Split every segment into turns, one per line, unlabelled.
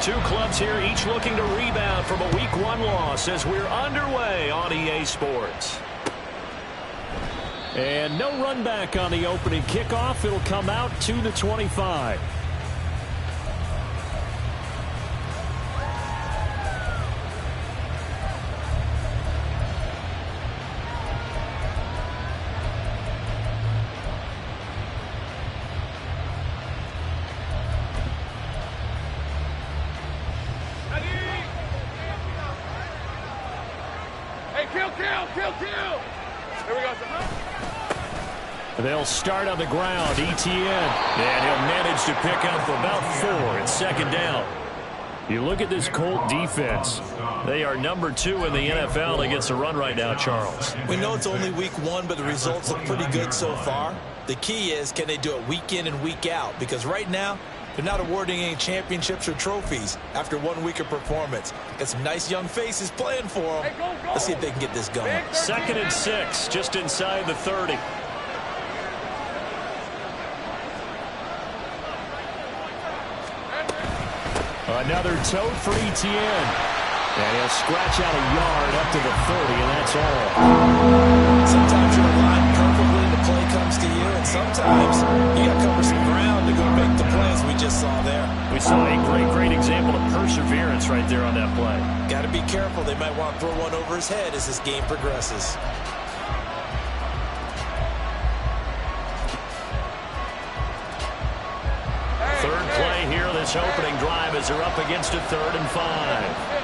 two clubs here, each looking to rebound from a Week 1 loss as we're underway on EA Sports. And no run back on the opening kickoff. It'll come out to the 25. They'll start on the ground. ETN. And he'll manage to pick up about 4. It's second down. You look at this Colt defense. They are number 2 in the NFL against the run right now, Charles.
We know it's only Week 1, but the results look pretty good so far. The key is, can they do it week in and week out? Because right now, they're not awarding any championships or trophies after 1 week of performance. Got some nice young faces playing for them. Hey, go. Let's see if they can get this going.
Second and 6, just inside the 30. Another tote for ETN. And he'll scratch out a yard up to the 30, and that's all.
Sometimes you're aligned perfectly, the play comes to you, and sometimes you got to cover some ground to go make the plays we just saw there.
We saw a great example of perseverance right there on that play.
Got to be careful. They might want to throw one over his head as this game progresses.
Third play here, this opening drive as they're up against a 3rd and 5.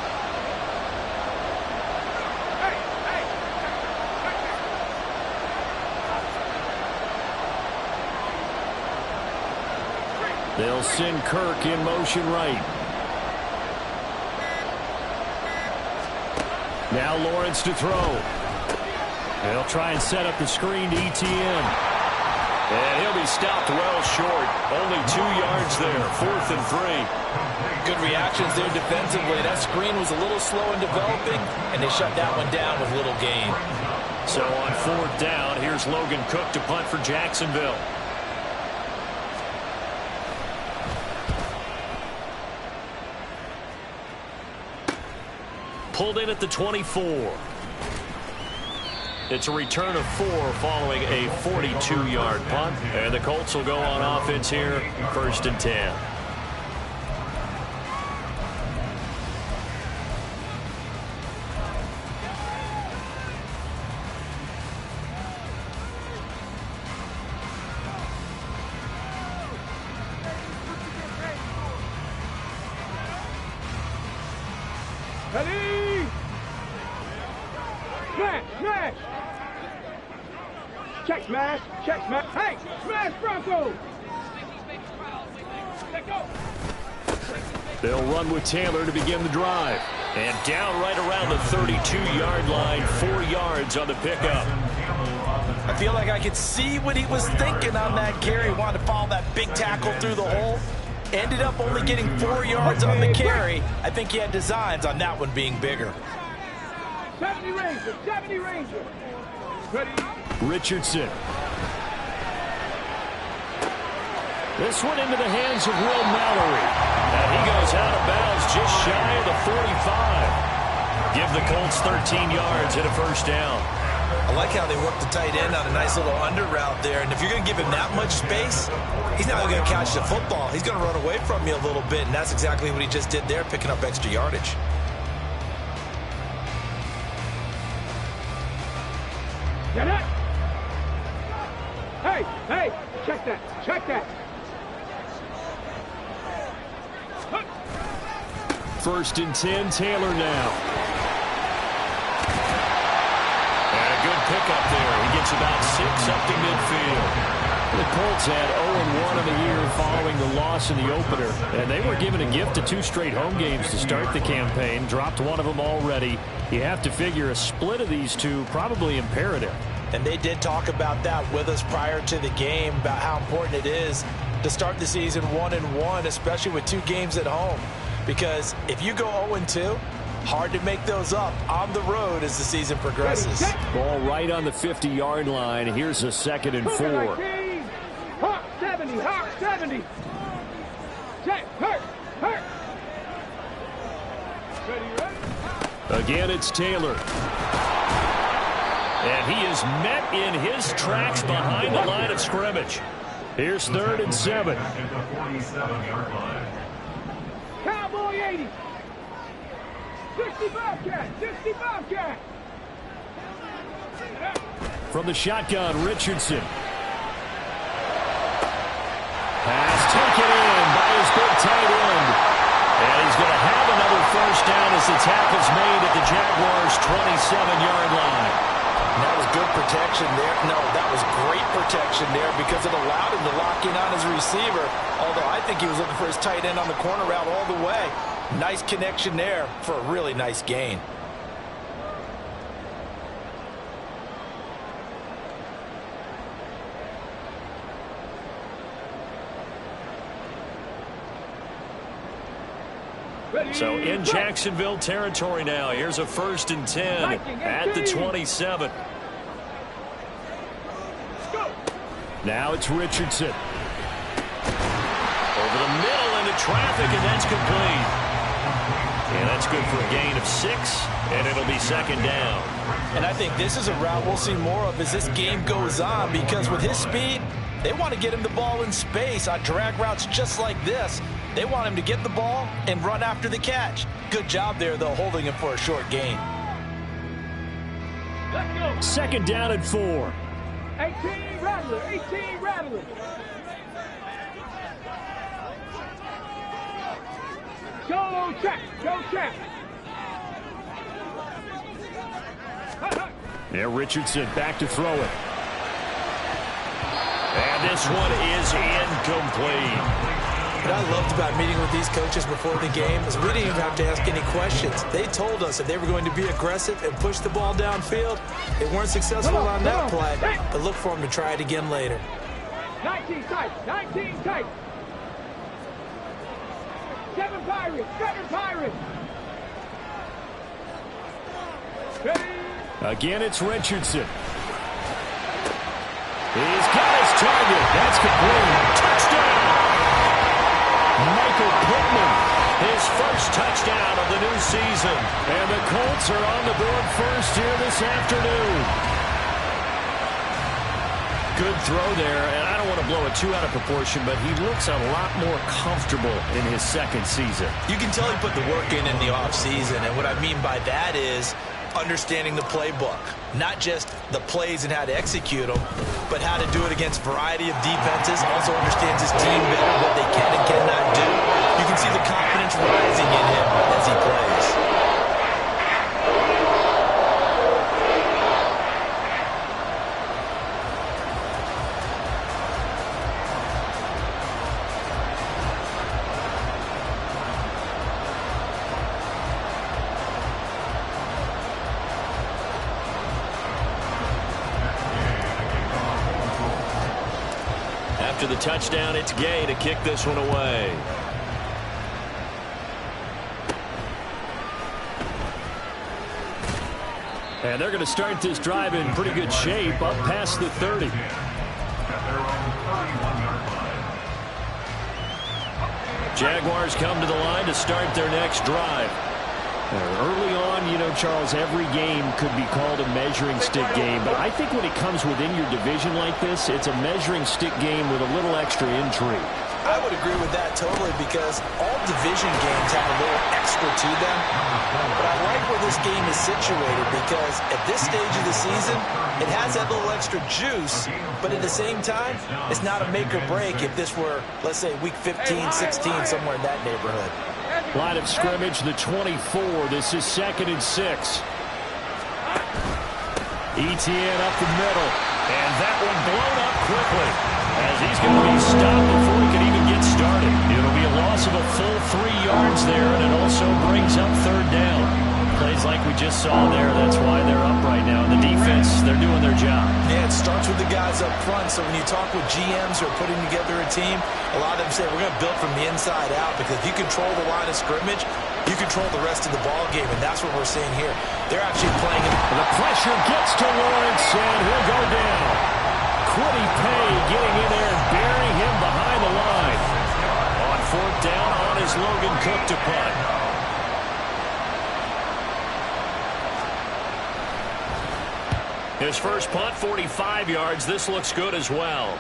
They'll send Kirk in motion right. Now Lawrence to throw. They'll try and set up the screen to ETN. And he'll be stopped well short. Only 2 yards there. 4th and 3.
Good reactions there defensively. That screen was a little slow in developing, and they shut that one down with little gain.
So on 4th down, here's Logan Cook to punt for Jacksonville. Pulled in at the 24. It's a return of 4 following a 42-yard punt. And the Colts will go on offense here, 1st and 10.
Ready? Smash! Check smash! Hey, smash Bronco! Let go!
They'll run with Taylor to begin the drive. And down right around the 32-yard line, 4 yards on the pickup.
I feel like I could see what he was thinking on that carry. Wanted to follow that big tackle through the hole. Ended up only getting 4 yards on the carry. I think he had designs on that one being bigger.
70 Ranger. Ready?
Richardson. This one into the hands of Will Mallory. And he goes out of bounds just shy of the 45. Give the Colts 13 yards and a 1st down.
I like how they work the tight end on a nice little under route there. And if you're going to give him that much space, he's not only going to catch the football, he's going to run away from you a little bit. And that's exactly what he just did there, picking up extra yardage.
Get it? Hey, check that.
1st and 10, Taylor now. And a good pickup there. He gets about 6 up to midfield. The Colts had 0-1 in the year following the loss in the opener. And they were given a gift of 2 straight home games to start the campaign. Dropped one of them already. You have to figure a split of these two probably imperative.
And they did talk about that with us prior to the game, about how important it is to start the season 1-1, especially with 2 games at home. Because if you go 0-2, hard to make those up on the road as the season progresses.
Ball right on the 50-yard line. Here's a 2nd and 4.
Hawk 70. Check, hurt.
Again, it's Taylor. And he is met in his tracks behind the line of scrimmage. Here's 3rd and 7.
Cowboy 80. 65 cat. 65 cat.
From the shotgun, Richardson. Pass taken in by his big tight end. And he's going to have another first down as the tackle's made at the Jaguars' 27-yard line.
And that was good protection there. No, that was great protection there because it allowed him to lock in on his receiver. Although I think he was looking for his tight end on the corner route all the way. Nice connection there for a really nice gain.
So in Jacksonville territory now. Here's a 1st and 10 at the 27. Now it's Richardson. Over the middle into traffic, and that's complete. And that's good for a gain of 6, and it'll be 2nd down.
And I think this is a route we'll see more of as this game goes on because with his speed, they want to get him the ball in space on drag routes just like this. They want him to get the ball and run after the catch. Good job there, though, holding him for a short gain.
2nd down and 4.
18 Rattler. 18 Rattler. Go check. Go check.
Yeah, Richardson back to throw it. And this one is incomplete.
What I loved about meeting with these coaches before the game is we didn't even have to ask any questions. They told us if they were going to be aggressive and push the ball downfield. They weren't successful on that play, but look for them to try it again later.
19 tight. 19 tight. 7 Pirates. 7 Pirates.
Again, it's Richardson. He's got his target. That's complete. Touchdown! Michael Pittman, his first touchdown of the new season. And the Colts are on the board first here this afternoon. Good throw there, and I don't want to blow it too out of proportion, but he looks a lot more comfortable in his 2nd season.
You can tell he put the work in the offseason, and what I mean by that is understanding the playbook. Not just the plays and how to execute them, but how to do it against a variety of defenses. Also understands his team better, what they can and cannot do. You can see the confidence rising in him as he plays.
After the touchdown, it's Gay to kick this one away. And they're going to start this drive in pretty good shape, up past the 30. Jaguars come to the line to start their next drive. Early on, you know, Charles, every game could be called a measuring stick game, but I think when it comes within your division like this, it's a measuring stick game with a little extra intrigue.
I would agree with that totally because all division games have a little extra to them. But I like where this game is situated because at this stage of the season, it has that little extra juice, but at the same time, it's not a make or break if this were, let's say, week 15, 16, somewhere in that neighborhood.
Line of scrimmage, the 24. This is 2nd and 6. Etienne up the middle. And that one blown up quickly as he's going to be stopped before he can even get started. It'll be a loss of a full 3 yards there, and it also brings up 3rd down. Plays like we just saw there. That's why they're up right now. And the defense, they're doing their job.
Yeah, it starts with the guys up front. So when you talk with GMs who are putting together a team, a lot of them say we're going to build from the inside out because if you control the line of scrimmage, you control the rest of the ball game, and that's what we're seeing here. They're actually playing it.
The pressure gets to Lawrence, and he'll go down. Quiddy Pay getting in there and burying him behind the line. On 4th down, on is Logan Cook to punt. His first punt, 45 yards. This looks good as well.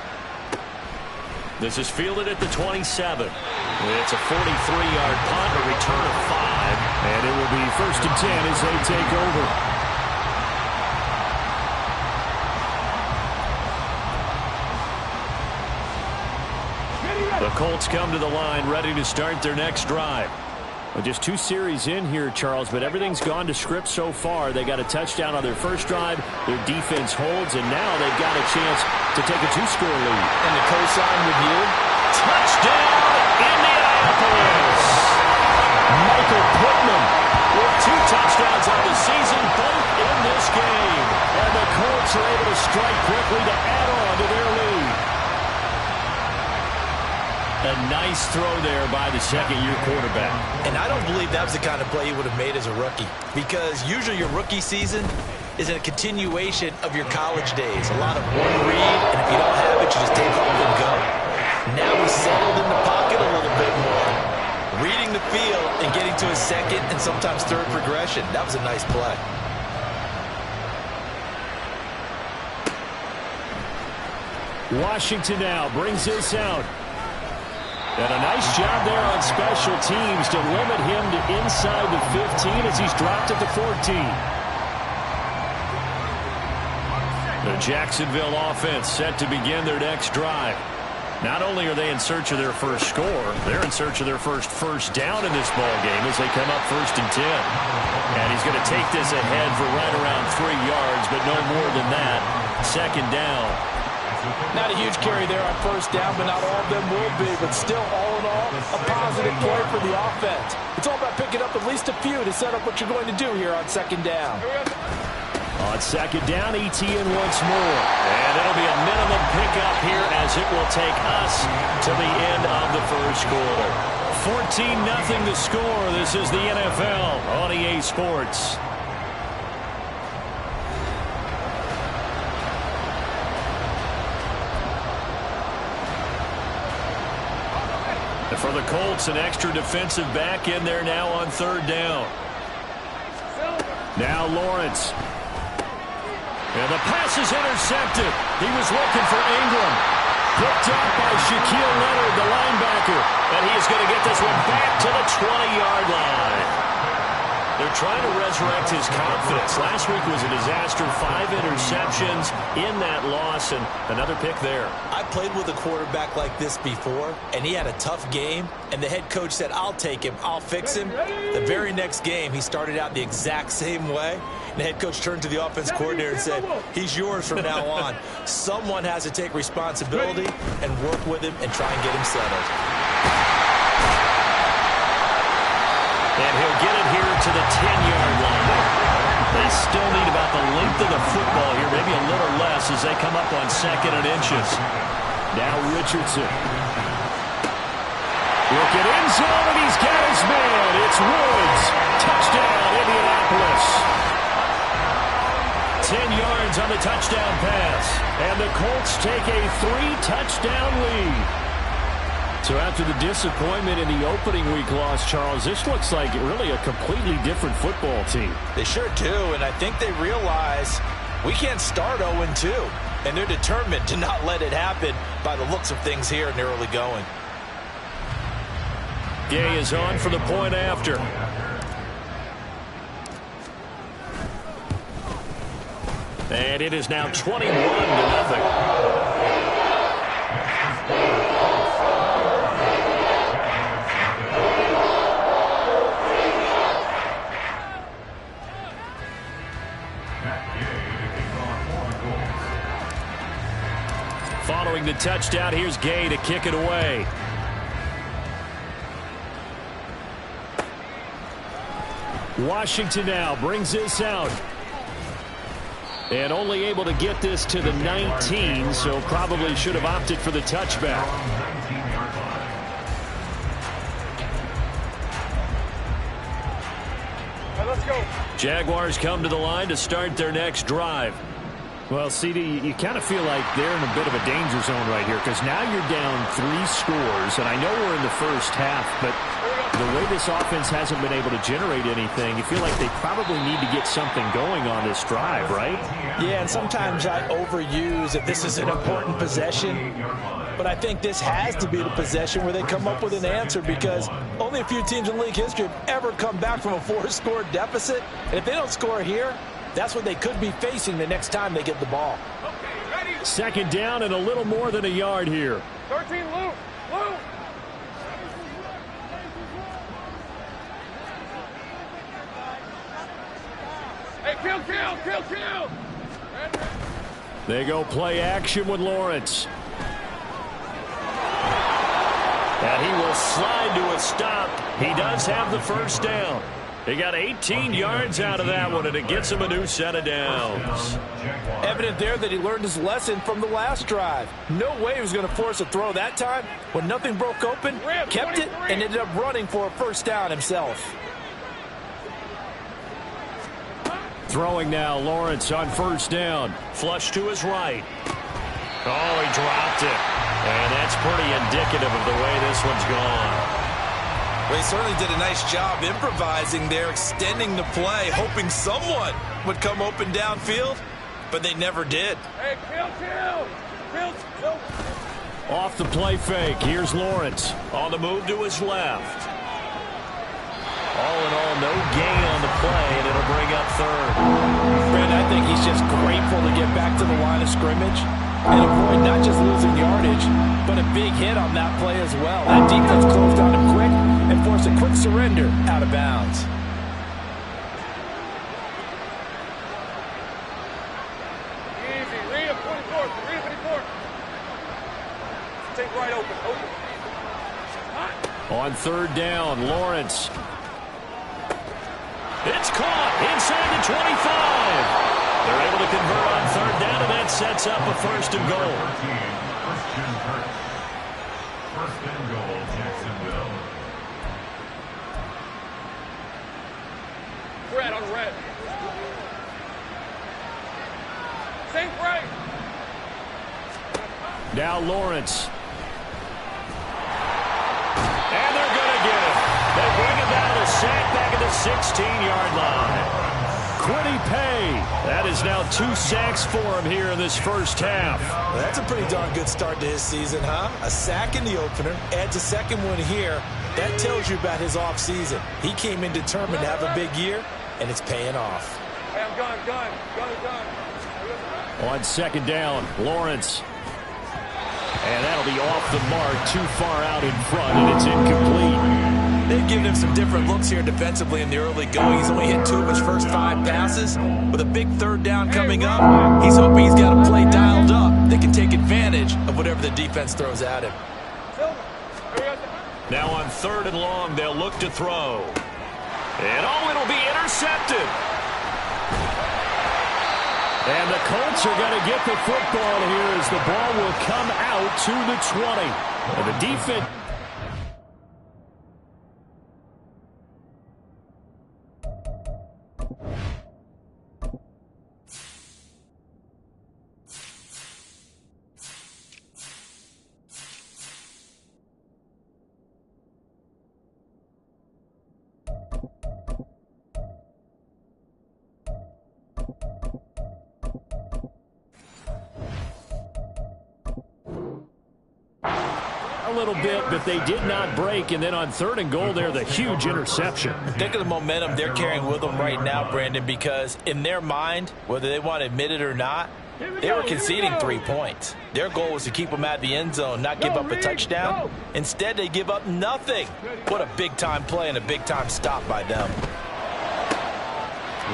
This is fielded at the 27. It's a 43-yard punt, a return of 5. And it will be 1st and 10 as they take over. The Colts come to the line ready to start their next drive. Well, just 2 series in here, Charles, but everything's gone to script so far. They got a touchdown on their first drive. Their defense holds, and now they've got a chance to take a 2-score lead.
And the cosign with you.
Touchdown, Indianapolis! Michael Pittman with 2 touchdowns on the season, both in this game. And the Colts are able to strike quickly to add on to their lead. A nice throw there by the second-year quarterback.
And I don't believe that was the kind of play he would have made as a rookie, because usually your rookie season is a continuation of your college days. A lot of one read, and if you don't have it, you just take off and go. Now he's settled in the pocket a little bit more, reading the field and getting to his second and sometimes third progression. That was a nice play.
Washington now brings this out. And a nice job there on special teams to limit him to inside the 15 as he's dropped at the 14. The Jacksonville offense set to begin their next drive. Not only are they in search of their first score, they're in search of their first down in this ball game as they come up 1st and 10. And he's going to take this ahead for right around 3 yards, but no more than that. 2nd down.
Not a huge carry there on 1st down, but not all of them will be. But still, all in all, a positive play for the offense. It's all about picking up at least a few to set up what you're going to do here on 2nd down.
On 2nd down, ETN once more. And it'll be a minimum pickup here as it will take us to the end of the first quarter. 14-0 the score. This is the NFL on EA Sports. For the Colts, an extra defensive back in there now on 3rd down. Now Lawrence. And the pass is intercepted. He was looking for Ingram. Picked up by Shaquille Leonard, the linebacker. And he is going to get this one back to the 20-yard line. They're trying to resurrect his confidence. Last week was a disaster. 5 interceptions in that loss, and another pick there.
I played with a quarterback like this before, and he had a tough game, and the head coach said, I'll take him, I'll fix him. The very next game, he started out the exact same way. And the head coach turned to the offense coordinator and said, he's yours from now on. Someone has to take responsibility and work with him and try and get him settled.
And he'll get it here to the 10-yard line. They still need about the length of the football here, maybe a little less as they come up on 2nd and inches. Now Richardson. Look at end zone, and he's got his man. It's Woods. Touchdown, Indianapolis. 10 yards on the touchdown pass. And the Colts take a 3-touchdown lead. So after the disappointment in the opening week loss, Charles, this looks like really a completely different football team.
They sure do, and I think they realize we can't start 0-2. And they're determined to not let it happen by the looks of things here in the early going.
Gay is on for the point after. And it is now 21-0. Following the touchdown, here's Gay to kick it away. Washington now brings this out. And only able to get this to the 19, so probably should have opted for the touchback.
Let's go.
Jaguars come to the line to start their next drive. Well, CD, you kind of feel like they're in a bit of a danger zone right here because now you're down 3 scores, and I know we're in the first half, but The way this offense hasn't been able to generate anything, you feel like they probably need to get something going on this drive, right?
Yeah, and sometimes I overuse if this is an important possession. But I think this has to be the possession where they come up with an answer, because only a few teams in league history have ever come back from a 4-score deficit. And if they don't score here, that's what they could be facing the next time they get the ball.
Second down and a little more than a yard here.
13, Luke. Luke. Hey, kill.
They go play action with Lawrence. And he will slide to a stop. He does have the first down. He got 18 yards out of that one, and it gets him a new set of downs.
Evident there that he learned his lesson from the last drive. No way he was going to force a throw that time. When nothing broke open, kept it, and ended up running for a first down himself.
Throwing now, Lawrence on first down. Flush to his right. Oh, he dropped it. And that's pretty indicative of the way this one's gone.
Well, he certainly did a nice job improvising there, extending the play, hoping someone would come open downfield, but they never did.
Hey, kill.
Off the play fake, here's Lawrence. On the move to his left. All in all, no gain on the play, and it'll bring up third.
Brandon, I think he's just grateful to get back to the line of scrimmage and avoid not just losing yardage, but a big hit on that play as well. That defense closed on him quick and forced a quick surrender out of bounds.
Easy. Read him, 24. Take right open.
On third down, Lawrence. It's caught inside the 25. They're able to convert on third down, and that sets up a first and goal.
First and goal, Jacksonville.
Red on red. Same right.
Now Lawrence. And they're going to get it. They bring it down to sack back at the 16-yard line. Quiddy Pay. That is now 2 sacks for him here in this first half.
Well, that's a pretty darn good start to his season, huh? A sack in the opener, adds a second one here. That tells you about his offseason. He came in determined to have a big year, and it's paying off.
Hey, I'm gun.
On second down, Lawrence. And that'll be off the mark, too far out in front, and it's incomplete.
They've given him some different looks here defensively in the early going. He's only hit 2 of his first 5 passes. With a big third down coming up, he's hoping he's got a play dialed up that can take advantage of whatever the defense throws at him.
Now on third and long, they'll look to throw. And it'll be intercepted. And the Colts are going to get the football here as the ball will come out to the 20. And the defense... a little bit, but they did not break. And then on third and goal there, the huge interception.
Think of the momentum they're carrying with them right now, Brandon, because in their mind, whether they want to admit it or not, they were conceding 3 points. Their goal was to keep them out of the end zone, not give up a touchdown. Instead, they give up nothing. What a big-time play and a big-time stop by them.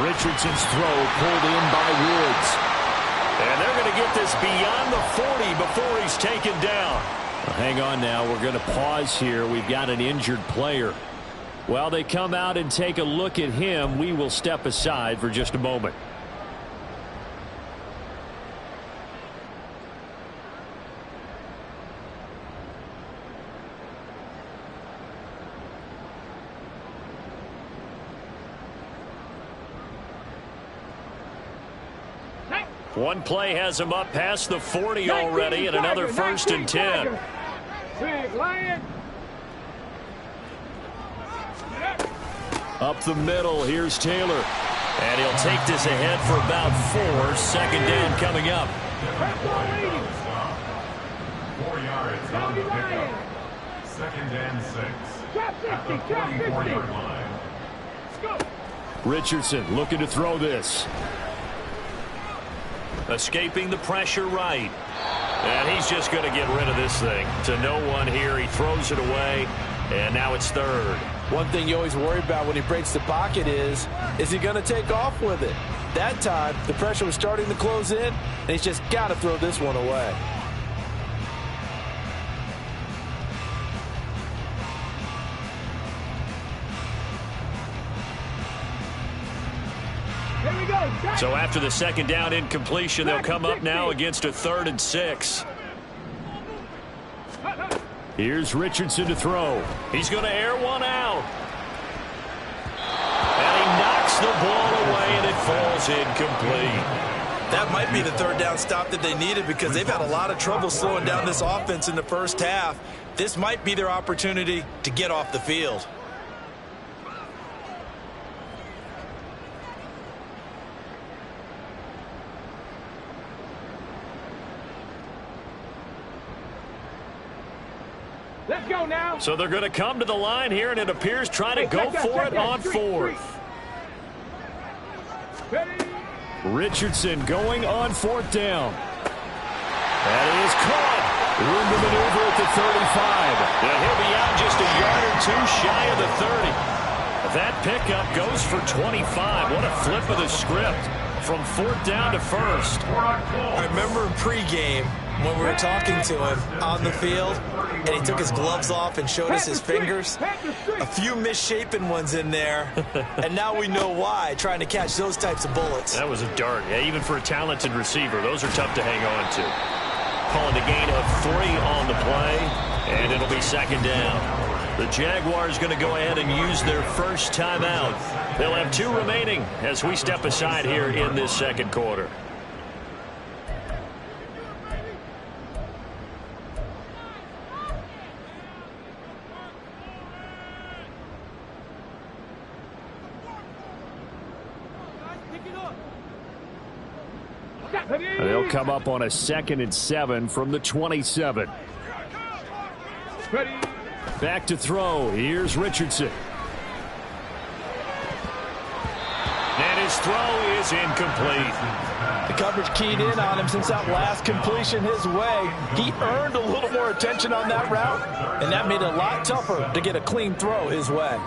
Richardson's throw pulled in by Woods. And they're going to get this beyond the 40 before he's taken down. Well, hang on now. We're going to pause here. We've got an injured player. While they come out and take a look at him, we will step aside for just a moment. One play has him up past the 40 already, and another first and 10.
Big Lion.
Up the middle, here's Taylor. And he'll take this ahead for about 4. Second down coming up.
4 yards on the pickup. Second and 6. At the 44-yard line.
Richardson looking to throw this. Escaping the pressure right. And he's just going to get rid of this thing. To no one here. He throws it away. And now it's third.
One thing you always worry about when he breaks the pocket is he going to take off with it? That time, the pressure was starting to close in, and he's just got to throw this one away.
Here we go.
So after the second down incompletion, they'll come up now against a 3rd and 6. Here's Richardson to throw. He's going to air one out. And he knocks the ball away, and it falls incomplete.
That might be the 3rd down stop that they needed because they've had a lot of trouble slowing down this offense in the first half. This might be their opportunity to get off the field.
Let's go now.
So they're going to come to the line here, and it appears trying to go for it on 4th. Richardson going on 4th down. That is caught. Room to maneuver at the 35. And he'll be out just a yard or 2 shy of the 30. That pickup goes for 25. What a flip of the script from 4th down to 1st.
I remember in pregame when we were talking to him on the field, and he took his gloves off and showed us his fingers. A few misshapen ones in there, and now we know why, trying to catch those types of bullets.
That was a dart. Yeah, even for a talented receiver, those are tough to hang on to. Calling a gain of 3 on the play, and it'll be 2nd down. The Jaguars going to go ahead and use their first timeout. They'll have 2 remaining as we step aside here in this 2nd quarter. They'll come up on a 2nd and 7 from the 27. Back to throw. Here's Richardson. And his throw is incomplete.
The coverage keyed in on him since that last completion his way. He earned a little more attention on that route, and that made it a lot tougher to get a clean throw his way.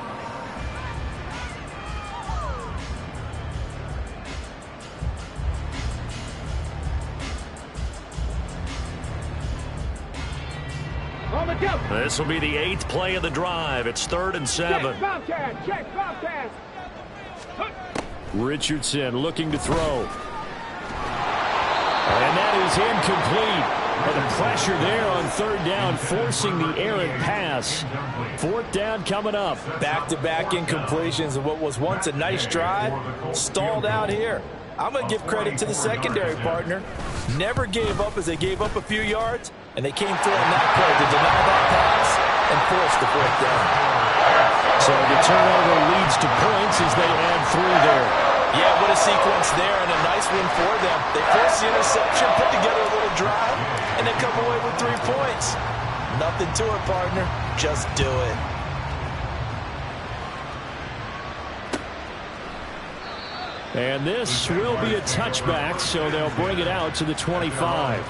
This will be the 8th play of the drive. It's 3rd and 7. Richardson looking to throw. And that is incomplete. And the pressure there on 3rd down, forcing the errant pass. 4th down coming up.
Back-to-back incompletions of what was once a nice drive, stalled out here. I'm going to give credit to the secondary partner. Never gave up as they gave up a few yards, and they came through on that play to deny that pass and force the 4th down.
So the turnover leads to points as they add 3 there.
Yeah, what a sequence there, and a nice win for them. They forced the interception, put together a little drive, and they come away with 3 points. Nothing to it, partner. Just do it.
And this will be a touchback, so they'll bring it out to the 25.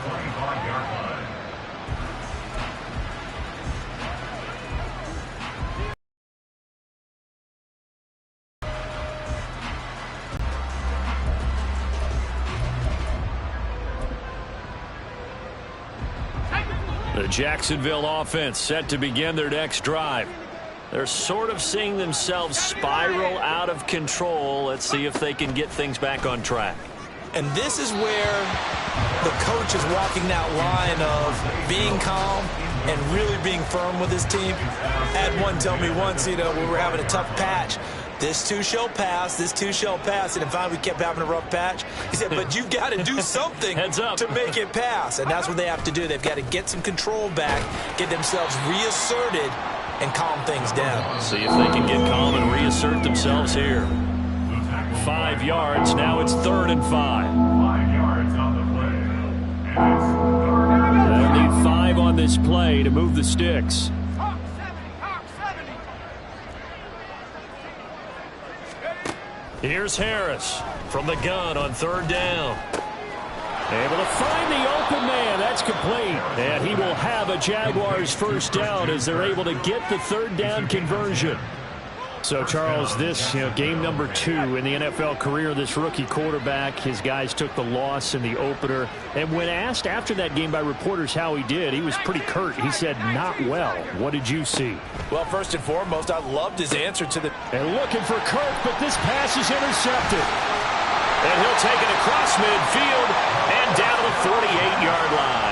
The Jacksonville offense set to begin their next drive. They're sort of seeing themselves spiral out of control. Let's see if they can get things back on track.
And this is where the coach is walking that line of being calm and really being firm with his team. I had one tell me once, we were having a tough patch. This too shall pass, this too shall pass. And finally we kept having a rough patch. He said, but you've got to do something to make it pass. And that's what they have to do. They've got to get some control back, get themselves reasserted, and calm things down.
See if they can get calm and reassert themselves here. 5 yards. Now it's 3rd and 5.
5 yards on the play. And it's 3rd and 5.
They'll need 5 on this play to move the sticks. Here's Harris from the gun on 3rd down. Able to find the open man. That's complete. And he will have a Jaguars first down as they're able to get the 3rd down conversion. So, Charles, this game number 2 in the NFL career, this rookie quarterback, his guys took the loss in the opener. And when asked after that game by reporters how he did, he was pretty curt. He said, not well. What did you see?
Well, first and foremost, I loved his answer to the...
And looking for Kirk, but this pass is intercepted. And he'll take it across midfield and down to the 48-yard line.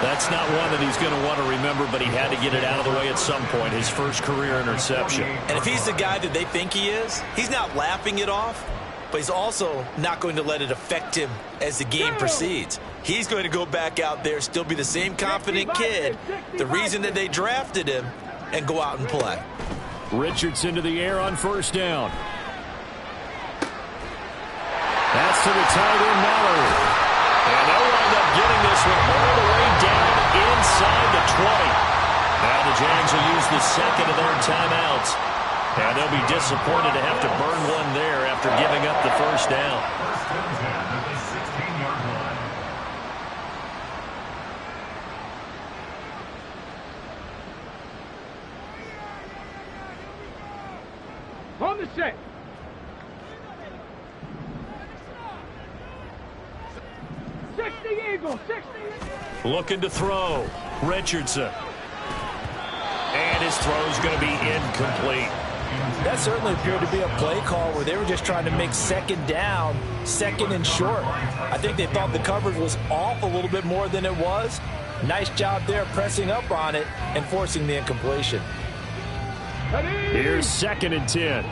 That's not one that he's going to want to remember, but he had to get it out of the way at some point, his first career interception.
And if he's the guy that they think he is, he's not laughing it off, but he's also not going to let it affect him as the game proceeds. He's going to go back out there, still be the same confident kid, the reason that they drafted him, and go out and play.
Richardson to the air on 1st down. That's to the tight end, Mallory. And they'll wind up getting this one all the way down inside the 20. Now the Jags will use the 2nd of their timeouts. And they'll be disappointed to have to burn one there after giving up the 1st down.
At the 16-yard line.
On the set. Eagle, 60.
Looking to throw. Richardson. And his throw's going to be incomplete.
That certainly appeared to be a play call where they were just trying to make 2nd down, 2nd and short. I think they thought the coverage was off a little bit more than it was. Nice job there pressing up on it and forcing the incompletion.
Here's 2nd and 10.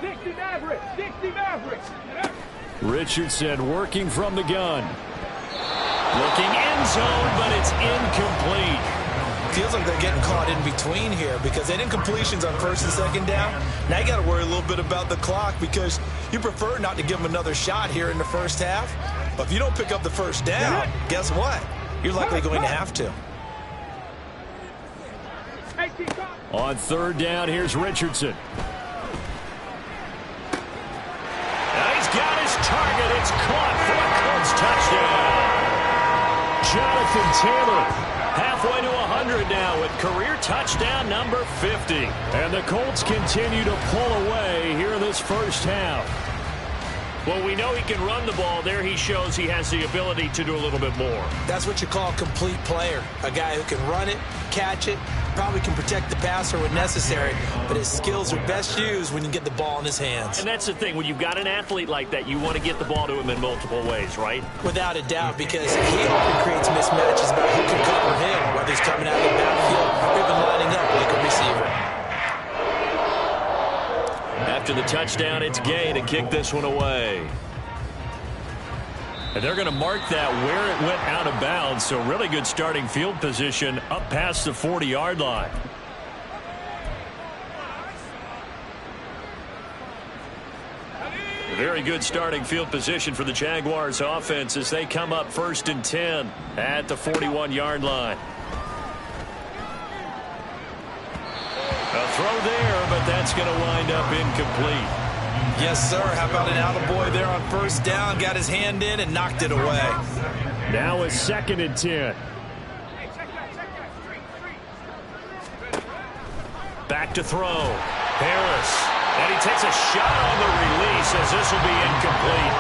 60 Mavericks, 60 Mavericks.
Richardson working from the gun. Looking end zone, but it's incomplete.
Feels like they're getting caught in between here because they didn't completions on 1st and 2nd down. Now you got to worry a little bit about the clock because you prefer not to give them another shot here in the 1st half. But if you don't pick up the 1st down, guess what? You're likely going to have to.
On 3rd down, here's Richardson. Got his target. It's caught for a Colts touchdown. Jonathan Taylor halfway to 100 now with career touchdown number 50. And the Colts continue to pull away here in this 1st half. Well, we know he can run the ball. There he shows he has the ability to do a little bit more.
That's what you call a complete player. A guy who can run it, catch it, probably can protect the passer when necessary, but his skills are best used when you get the ball in his hands.
And that's the thing. When you've got an athlete like that, you want to get the ball to him in multiple ways, right?
Without a doubt, because he often creates mismatches about who can cover him, whether he's coming out of the backfield or even lining up like a receiver.
After the touchdown, it's Gay to kick this one away. And they're going to mark that where it went out of bounds, so really good starting field position up past the 40-yard line. Very good starting field position for the Jaguars offense as they come up 1st and 10 at the 41-yard line. A throw there, but that's going to wind up incomplete.
Yes, sir. How about an attaboy there on 1st down? Got his hand in and knocked it away.
Now it's 2nd and 10. Back to throw. Harris. And he takes a shot on the release as this will be incomplete.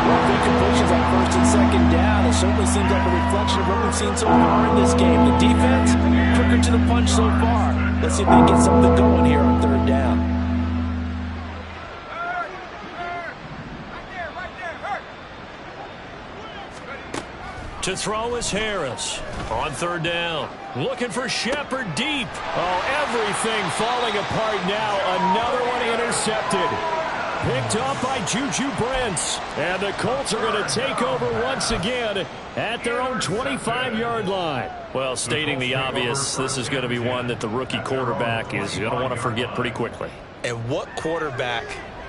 Well, the completions on 1st and 2nd down, it certainly seems like a reflection of what we've seen so far in this game. The defense, quicker to the punch so far. Let's see if they can get something going here on 3rd down.
To throw is Harris. On 3rd down. Looking for Shepard deep. Oh, everything falling apart now. Another one intercepted. picked off by Juju Brents. And the Colts are going to take over once again at their own 25-yard line.
Well, stating the obvious, this is going to be one that the rookie quarterback is going to want to forget pretty quickly.
And what quarterback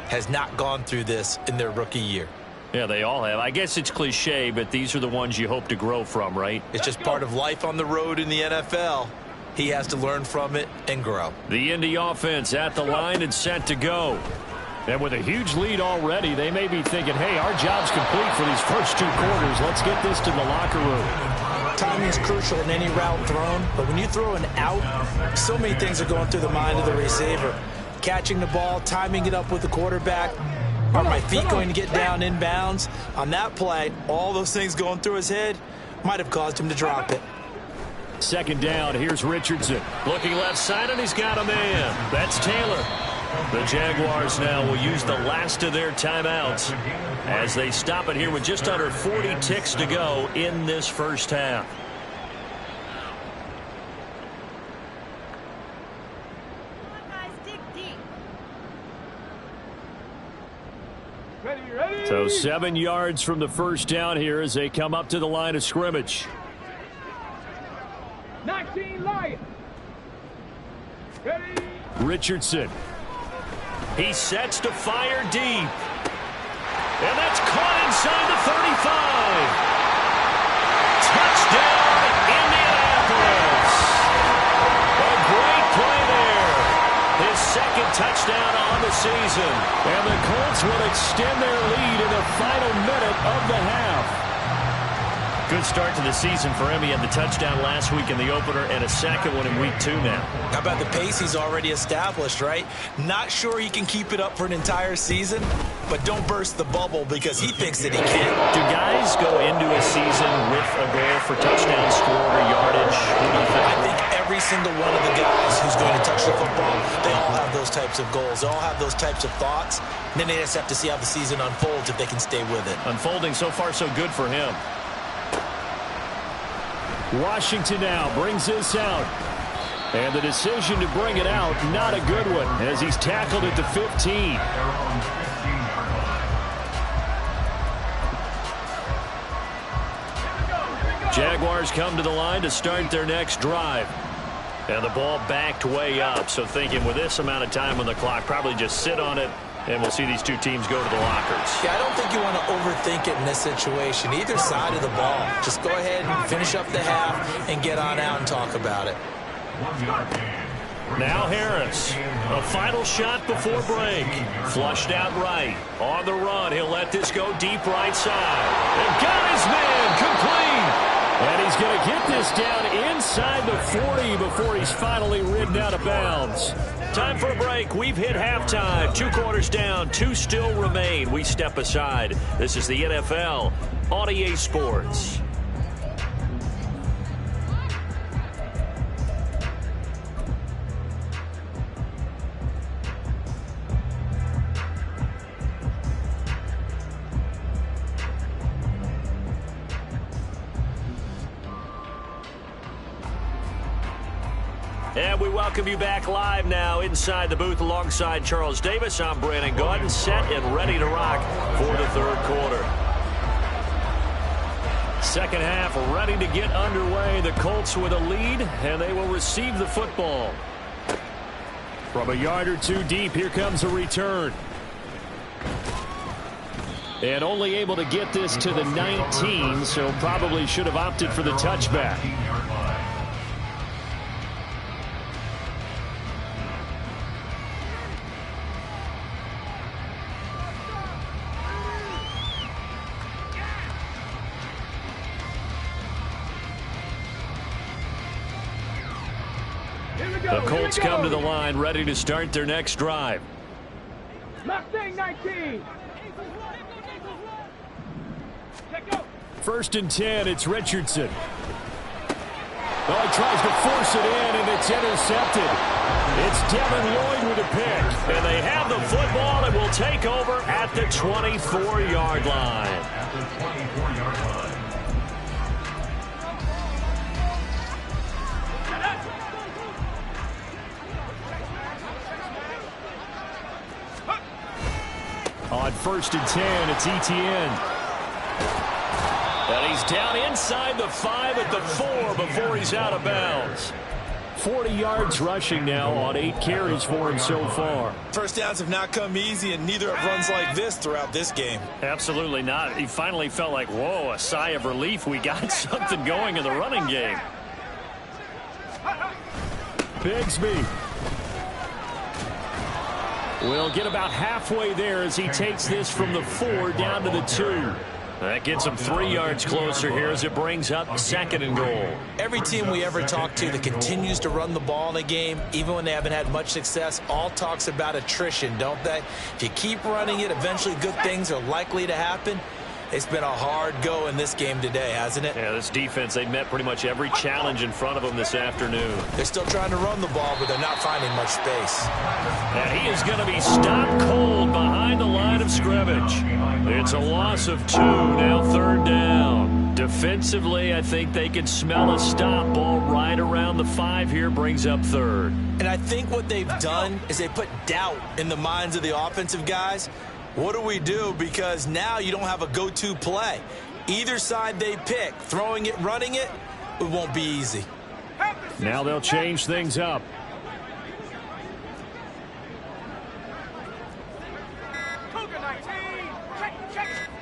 has not gone through this in their rookie year?
Yeah, they all have. I guess it's cliche, but these are the ones you hope to grow from, right?
It's just part of life on the road in the NFL. He has to learn from it and grow.
The Indy offense at the line and set to go. And with a huge lead already, they may be thinking, hey, our job's complete for these first 2 quarters. Let's get this to the locker room.
Timing is crucial in any route thrown, but when you throw an out, so many things are going through the mind of the receiver. Catching the ball, timing it up with the quarterback. Are my feet going to get down inbounds? On that play, all those things going through his head might have caused him to drop it.
Second down, here's Richardson. Looking left side, and he's got a man. That's Taylor. The Jaguars now will use the last of their timeouts as they stop it here with just under 40 ticks to go in this first half. So 7 yards from the first down here as they come up to the line of scrimmage.
19 Lions. Ready.
Richardson. He sets to fire deep. And that's caught inside the 35. Touchdown, Indianapolis. A great play there. His second touchdown on the season. And the Colts will extend their lead in the final minute of the half. Good start to the season for him. He had the touchdown last week in the opener and a second one in week 2 now.
How about the pace he's already established, right? Not sure he can keep it up for an entire season, but don't burst the bubble because he thinks that he can.
Do guys go into a season with a goal for touchdown score or yardage? What do you think?
I think every single one of the guys who's going to touch the football, they all have those types of goals. They all have those types of thoughts. And then they just have to see how the season unfolds if they can stay with it.
Unfolding so far so good for him. Washington now brings this out. And the decision to bring it out, not a good one, as he's tackled at the 15. Jaguars come to the line to start their next drive. And the ball backed way up, so thinking with this amount of time on the clock, probably just sit on it, and we'll see these two teams go to the lockers.
Yeah, I don't think you want to overthink it in this situation. Either side of the ball. Just go ahead and finish up the half and get on out and talk about it.
Now Harris. A final shot before break. Flushed out right. On the run, he'll let this go deep right side. And got his man complete. And he's going to get this down inside the 40 before he's finally ridden out of bounds. Time for a break. We've hit halftime. 2 quarters down. 2 still remain. We step aside. This is the NFL on EA Sports. And we welcome you back live now inside the booth alongside Charles Davis. I'm Brandon Gaudin, set and ready to rock for the third quarter. Second half ready to get underway. The Colts with a lead, and they will receive the football. From a yard or 2 deep, here comes a return. And only able to get this to the 19, so probably should have opted for the touchback. The Colts come to the line, ready to start their next drive.
Mustang 19.
First and 10, it's Richardson. Oh, he tries to force it in, and it's intercepted. It's Devin Lloyd with a pick. And they have the football and will take over at the 24-yard line. On 1st and 10, it's Etienne. And he's down inside the 5 at the 4 before he's out of bounds. 40 yards rushing now on 8 carries for him so far.
First downs have not come easy, and neither have runs like this throughout this game.
Absolutely not. He finally felt like, whoa, a sigh of relief. We got something going in the running game. Bigsby will get about halfway there as he takes this from the 4 down to the 2. That gets him 3 yards closer here as it brings up 2nd and goal.
Every team we ever talk to that continues to run the ball in a game, even when they haven't had much success, all talks about attrition, don't they? If you keep running it, eventually good things are likely to happen. It's been a hard go in this game today, hasn't it?
Yeah, this defense, they met pretty much every challenge in front of them this afternoon.
They're still trying to run the ball, but they're not finding much space.
And he is going to be stopped cold behind the line of scrimmage. It's a loss of 2, now 3rd down. Defensively, I think they can smell a stop. Ball right around the 5 here, brings up 3rd.
And I think what they've done is they put doubt in the minds of the offensive guys. What do we do? Because now you don't have a go-to play. Either side they pick, throwing it, running it, it won't be easy.
Now they'll change things up.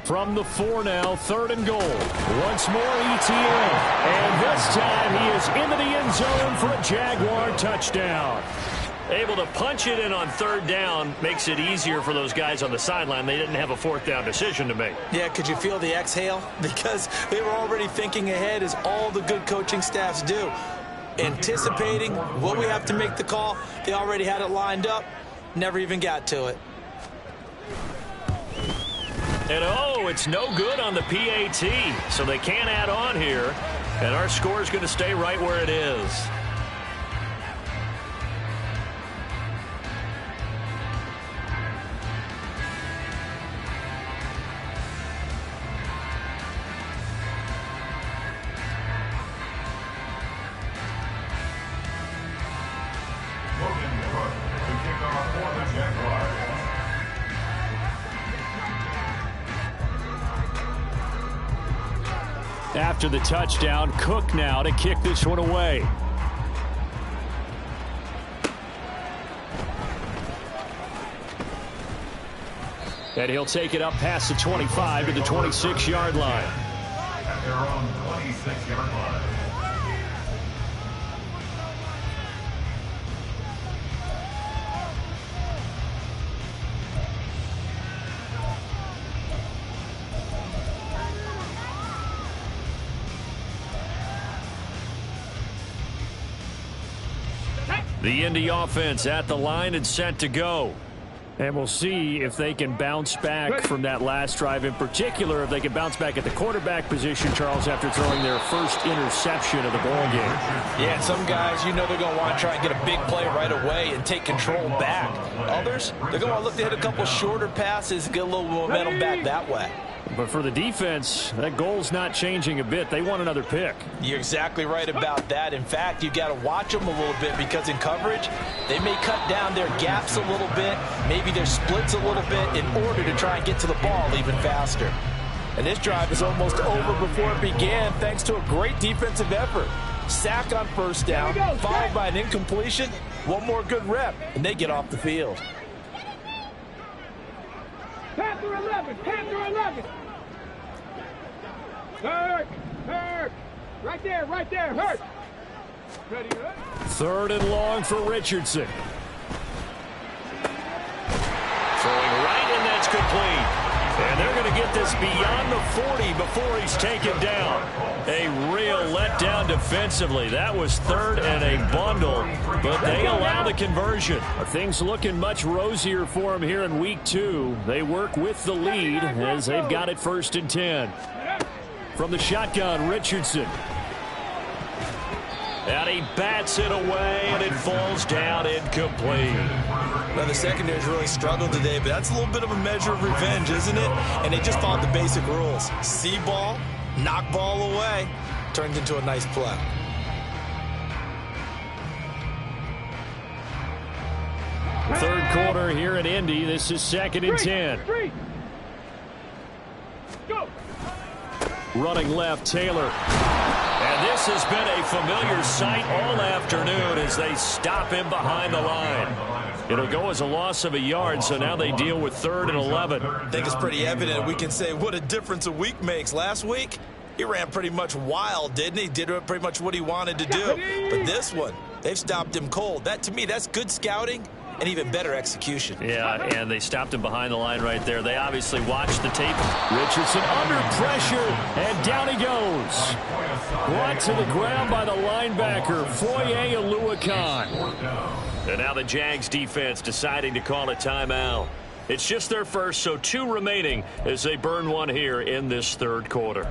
From the 4 now, 3rd and goal. Once more, Etienne. And this time he is into the end zone for a Jaguar touchdown. Able to punch it in on 3rd down makes it easier for those guys on the sideline. They didn't have a 4th down decision to make.
Yeah, could you feel the exhale? Because they were already thinking ahead, as all the good coaching staffs do. Anticipating what we have to make the call. They already had it lined up. Never even got to it.
And oh, it's no good on the PAT. So they can't add on here. And our score is going to stay right where it is. After the touchdown, Cook now to kick this one away. And he'll take it up past the 25 to the 26-yard line.
At their own 26-yard line.
The Indy offense at the line and set to go. And we'll see if they can bounce back from that last drive. In particular, if they can bounce back at the quarterback position, Charles, after throwing their first interception of the ball game.
Yeah, some guys, you know they're going to want to try and get a big play right away and take control back. Others, they're going to want to look to hit a couple shorter passes, get a little momentum back that way.
But for the defense, that goal's not changing a bit. They want another pick.
You're exactly right about that. In fact, you've got to watch them a little bit, because in coverage, they may cut down their gaps a little bit, maybe their splits a little bit, in order to try and get to the ball even faster. And this drive is almost over before it began, thanks to a great defensive effort. Sack on 1st down, followed by an incompletion. One more good rep, and they get off the field.
Panther 11, Panther 11. Hurt, hurt. Right there, hurt. Ready, hurt.
3rd and long for Richardson. Throwing right, and that's complete. And they're going to get this beyond the 40 before he's taken down. A real letdown defensively. That was 3rd and a bundle, but they allow the conversion. Things looking much rosier for them here in week 2. They work with the lead as they've got it 1st and 10. From the shotgun, Richardson. And he bats it away, and it falls down incomplete.
Now, the secondary's really struggled today, but that's a little bit of a measure of revenge, isn't it? And they just followed the basic rules. See ball, knock ball away, turns into a nice play.
Third quarter here in Indy. This is 2nd and 10. Running left, Taylor. And this has been a familiar sight all afternoon as they stop him behind the line. It'll go as a loss of a yard, so now they deal with 3rd and 11.
I think it's pretty evident. We can say what a difference a week makes. Last week, he ran pretty much wild, didn't he? Did pretty much what he wanted to do. But this one, they've stopped him cold. That, to me, that's good scouting and even better execution.
Yeah, and they stopped him behind the line right there. They obviously watched the tape. Richardson under pressure, and down he goes. Brought to the ground by the linebacker, Foye Oluwakan. And now the Jags defense deciding to call a timeout. It's just their first, so 2 remaining as they burn one here in this 3rd quarter.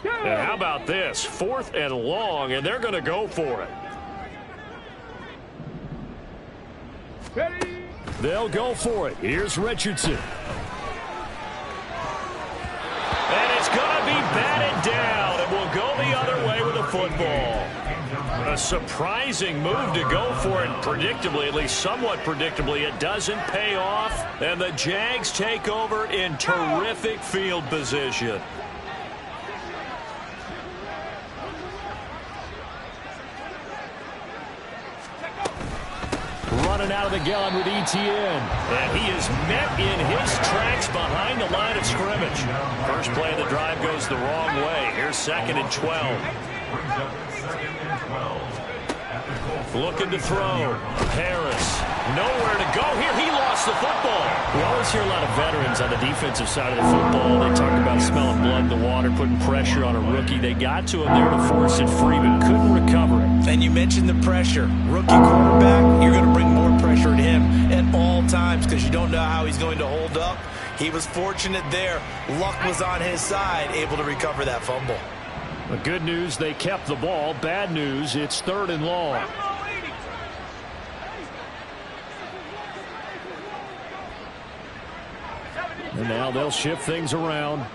And how about this? 4th and long, and they're going to go for it.
Ready?
They'll go for it. Here's Richardson. And it's going to be batted down, and we'll go the other way with the football. A surprising move to go for it, predictably, at least somewhat predictably. It doesn't pay off, and the Jags take over in terrific field position. Running out of the gun with Etienne. And he is met in his tracks behind the line of scrimmage. First play of the drive goes the wrong way. Here's 2nd and 12. Looking to throw. Harris. Nowhere to go here. He lost the football. We always hear a lot of veterans on the defensive side of the football. They talk about smelling blood in the water, putting pressure on a rookie. They got to him there to force it free, but couldn't recover it.
And you mentioned the pressure. Rookie quarterback, you're going to bring more pressure at him at all times because you don't know how he's going to hold up. He was fortunate there. Luck was on his side, able to recover that fumble.
The good news, they kept the ball. Bad news, it's 3rd and long. And now they'll shift things around.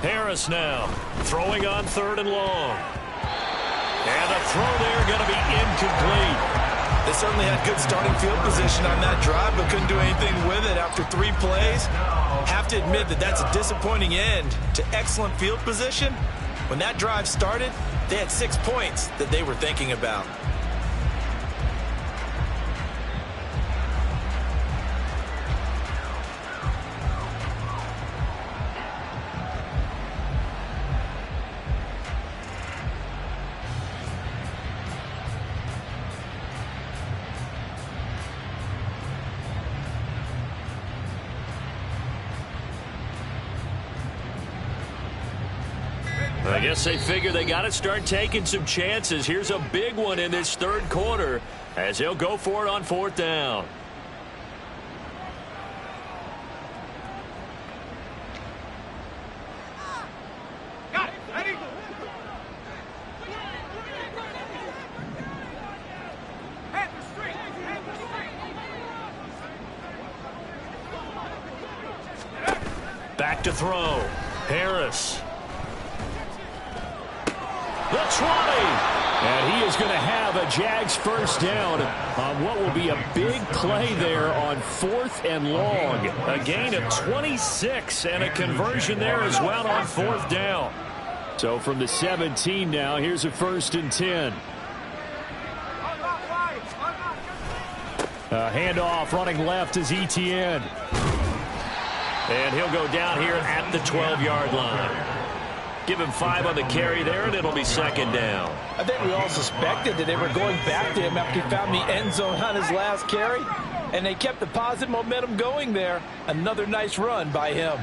Harris now throwing on 3rd and long. And the throw there going to be incomplete.
They certainly had good starting field position on that drive, but couldn't do anything with it after 3 plays. Have to admit that that's a disappointing end to excellent field position. When that drive started, they had 6 points that they were thinking about.
I guess they figure they got to start taking some chances. Here's a big one in this 3rd quarter as they'll go for it on 4th down.
Got it. Ready? Panther straight. Panther straight.
Back to throw. Harris. The 20. And he is going to have a Jags first down on what will be a big play there on 4th and long. A gain of 26 and a conversion there as well on 4th down. So from the 17 now, here's a 1st and 10. A handoff running left is Etienne. And he'll go down here at the 12-yard line. Give him 5 on the carry there, and it'll be 2nd down.
I think we all suspected that they were going back to him after he found the end zone on his last carry, and they kept the positive momentum going there. Another nice run by him.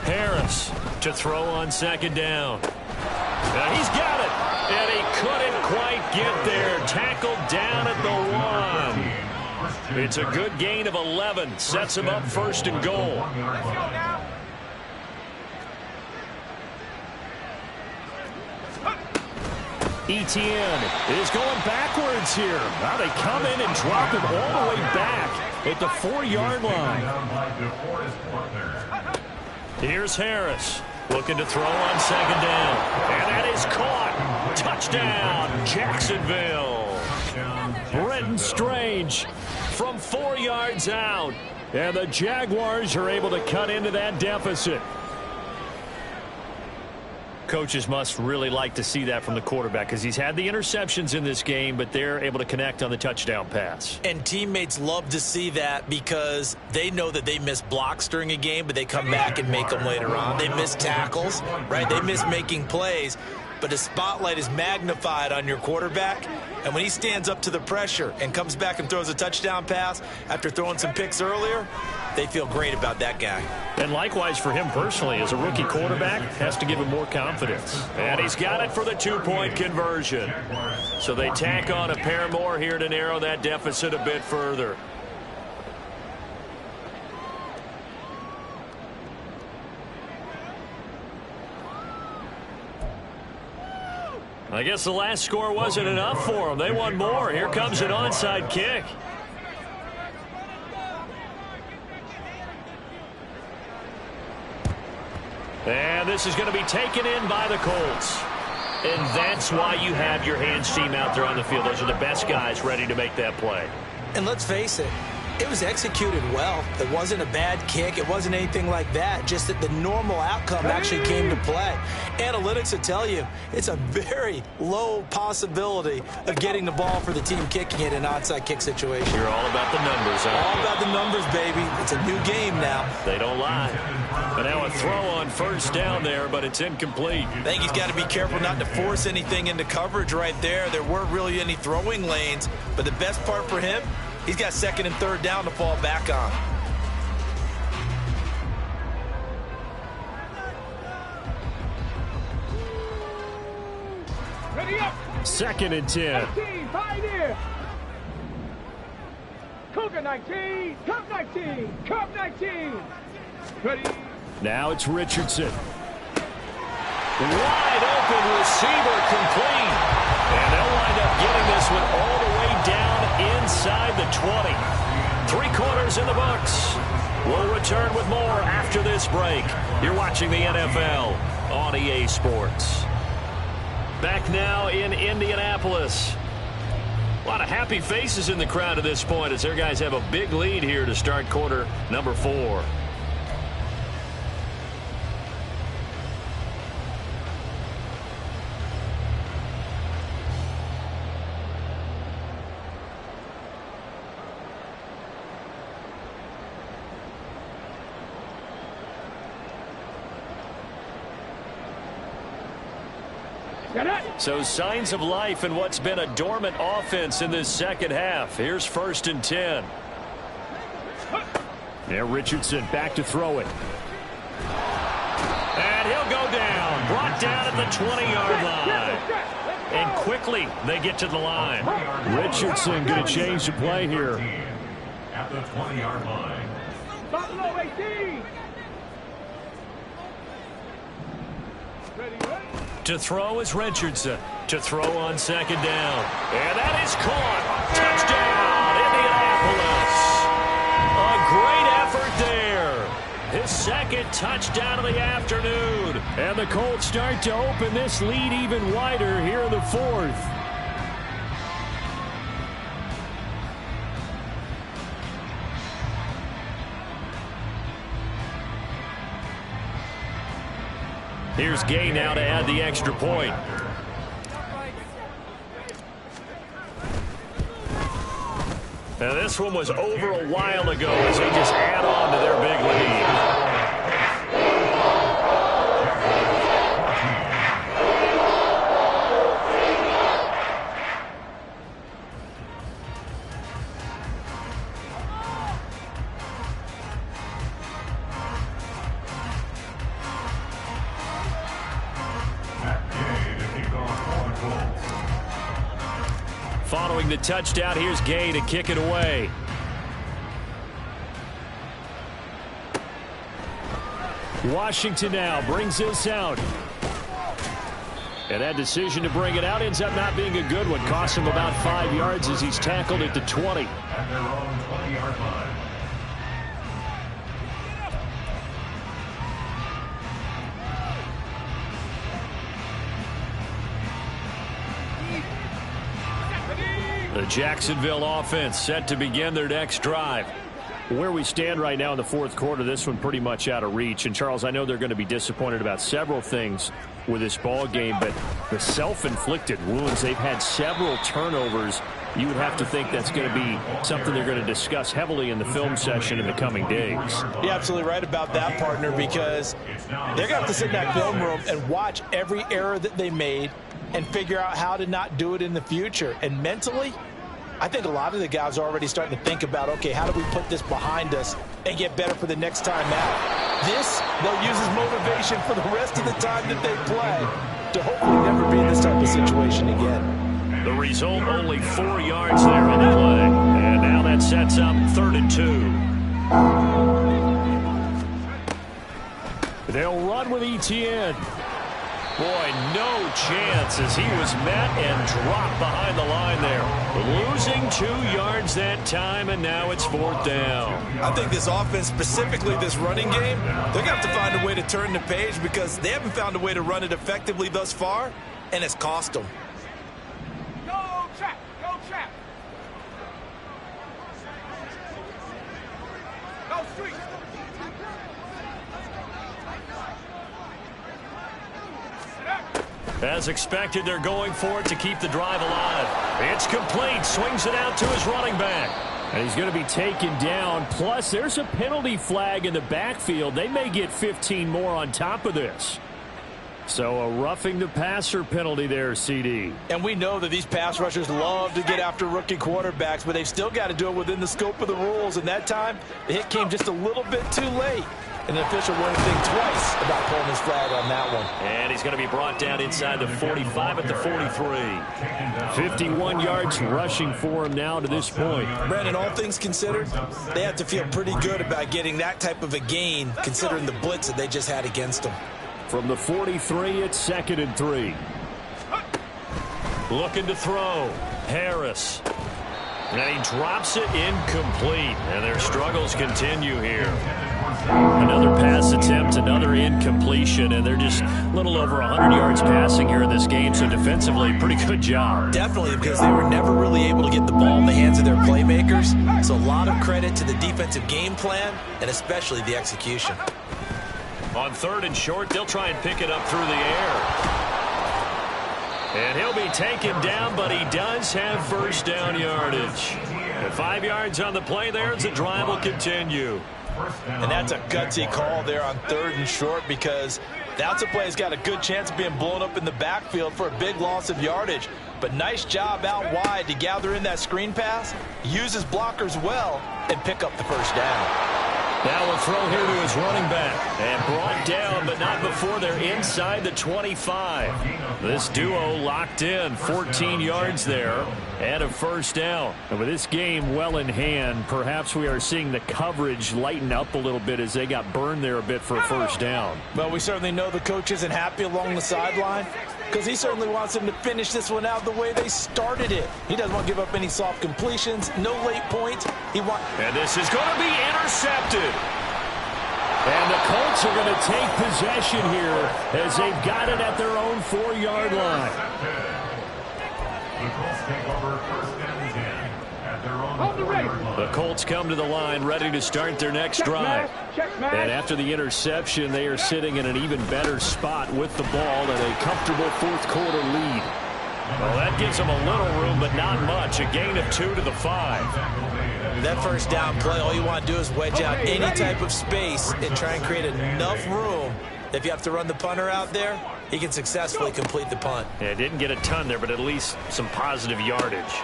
Harris to throw on 2nd down. And he's got it, and he couldn't quite get there. Tackled down at the 1. It's a good gain of 11. Sets him up 1st and goal. Etienne is going backwards here. Now they come in and drop him all the way back. at the 4-yard line.
Down by DeForest Buckner.
Here's Harris looking to throw on second down. And that is caught. Touchdown, Jacksonville. Brenton Strange from 4 yards out. And the Jaguars are able to cut into that deficit. Coaches must really like to see that from the quarterback because he's had the interceptions in this game, but they're able to connect on the touchdown pass.
And teammates love to see that because they know that they miss blocks during a game, but they come back and make them later on. They miss tackles, right? They miss making plays, but the spotlight is magnified on your quarterback. And when he stands up to the pressure and comes back and throws a touchdown pass after throwing some picks earlier, they feel great about that guy.
And likewise for him personally, as a rookie quarterback, has to give him more confidence. And he's got it for the 2-point conversion. So they tack on a pair more here to narrow that deficit a bit further. I guess the last score wasn't enough for them. They want more. Here comes an onside kick. And this is going to be taken in by the Colts. And that's why you have your hands team out there on the field. Those are the best guys ready to make that play.
And let's face it, it was executed well. It wasn't a bad kick. It wasn't anything like that. Just that the normal outcome actually came to play. Analytics will tell you it's a very low possibility of getting the ball for the team kicking it in an onside kick situation.
You're all about the numbers, huh?
All about the numbers, baby. It's a new game now.
They don't lie. But now a throw on first down there, but it's incomplete.
I think he's got to be careful not to force anything into coverage right there. There weren't really any throwing lanes, but the best part for him, he's got second and third down to fall back on.
Ready up.
2nd and 10.
19, Pioneer. Cougar 19, Cub 19, Cub 19. Ready.
Now it's Richardson. Wide open receiver complete. And they'll wind up getting this one all the way down inside the 20. 3 quarters in the books. We'll return with more after this break. You're watching the NFL on EA Sports. Back now in Indianapolis. A lot of happy faces in the crowd at this point as their guys have a big lead here to start quarter number 4. So signs of life in what's been a dormant offense in this second half. Here's 1st and 10. Now Richardson back to throw it. And he'll go down. Brought down at the 20-yard line. And quickly they get to the line. Richardson going to change the play here.
At the 20-yard line.
Buffalo 18. Ready, ready.
To throw is Richardson. To throw on second down. And that is caught. Touchdown, Indianapolis. A great effort there. His 2nd touchdown of the afternoon. And the Colts start to open this lead even wider here in the 4th. Here's Gay now to add the extra point. Now this one was over a while ago as they just add on to their big lead. Following the touchdown, here's Gay to kick it away. Washington now brings this out. And that decision to bring it out ends up not being a good one. Costs him about 5 yards as he's tackled at the 20.
At their own 20-yard line.
The Jacksonville offense set to begin their next drive. Where we stand right now in the fourth quarter, this one pretty much out of reach. And, Charles, I know they're going to be disappointed about several things with this ball game, but the self-inflicted wounds, they've had several turnovers. You would have to think that's going to be something they're going to discuss heavily in the film session in the coming days.
You're absolutely right about that, partner, because they're going to have to sit in that film room and watch every error that they made and figure out how to not do it in the future. And mentally, I think a lot of the guys are already starting to think about, okay, how do we put this behind us and get better for the next time out? This, they'll use as motivation for the rest of the time that they play to hopefully never be in this type of situation again.
The result, only 4 yards there on the play. And now that sets up 3rd and 2. They'll run with ETN. Boy, no chance as he was met and dropped behind the line there. Losing 2 yards that time, and now it's 4th down.
I think this offense, specifically this running game, they're going to have to find a way to turn the page because they haven't found a way to run it effectively thus far, and it's cost them.
Go trap! Go trap! Go street!
As expected, they're going for it to keep the drive alive. It's complete. Swings it out to his running back. And he's going to be taken down. Plus, there's a penalty flag in the backfield. They may get 15 more on top of this. So a roughing the passer penalty there, CD.
And we know that these pass rushers love to get after rookie quarterbacks, but they've still got to do it within the scope of the rules. And that time, the hit came just a little bit too late. And the official won't think twice about pulling his flag on that one.
And he's going to be brought down inside the 45 at the 43. 51 yards rushing for him now to this point.
Brandon, all things considered, they have to feel pretty good about getting that type of a gain considering the blitz that they just had against them.
From the 43, it's 2nd and 3. Looking to throw. Harris. And he drops it incomplete. And their struggles continue here. Another pass attempt, another incompletion, and they're just a little over 100 yards passing here in this game, so defensively, pretty good job.
Definitely, because they were never really able to get the ball in the hands of their playmakers, so a lot of credit to the defensive game plan and especially the execution.
On 3rd and short, they'll try and pick it up through the air. And he'll be taken down, but he does have 1st down yardage. And 5 yards on the play there as the drive will continue.
And that's a gutsy call there on 3rd and short because that's a play that's got a good chance of being blown up in the backfield for a big loss of yardage. But nice job out wide to gather in that screen pass, use his blockers well, and pick up the 1st down.
Now a throw here to his running back. And brought down, but not before they're inside the 25. This duo locked in, 14 yards there, and a 1st down. And with this game well in hand, perhaps we are seeing the coverage lighten up a little bit as they got burned there a bit for a 1st down.
Well, we certainly know the coach isn't happy along the sideline because he certainly wants them to finish this one out the way they started it. He doesn't want to give up any soft completions, no late points.
And this is going to be intercepted. And the Colts are going to take possession here as they've got it at their own 4-yard line.
The Colts take over 1st and 10 at their own 4-yard line.
The Colts come to the line ready to start their next drive. And after the interception, they are sitting in an even better spot with the ball and a comfortable 4th quarter lead. Well, that gives them a little room, but not much. A gain of 2 to the 5.
That 1st down play, all you want to do is wedge out any type of space and try and create enough room. If you have to run the punter out there, he can successfully complete the punt.
Yeah, didn't get a ton there, but at least some positive yardage.